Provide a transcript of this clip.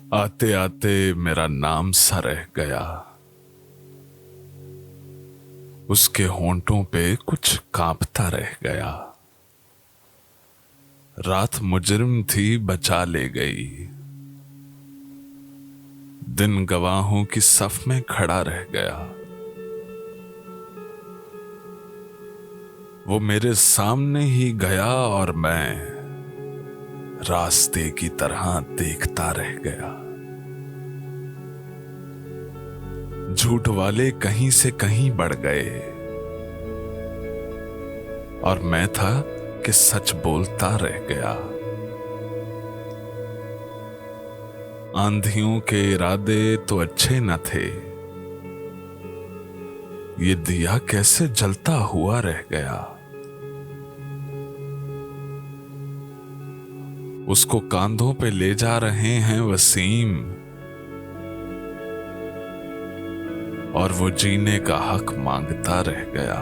आते आते मेरा नाम सा रह गया, उसके होंठों पे कुछ कांपता रह गया। रात मुजरिम थी बचा ले गई, दिन गवाहों की सफ में खड़ा रह गया। वो मेरे सामने ही गया और मैं रास्ते की तरह देखता रह गया। झूठ वाले कहीं से कहीं बढ़ गए और मैं था कि सच बोलता रह गया। आंधियों के इरादे तो अच्छे न थे, ये दिया कैसे जलता हुआ रह गया। उसको कांधों पे ले जा रहे हैं वसीम, और वो जीने का हक मांगता रह गया।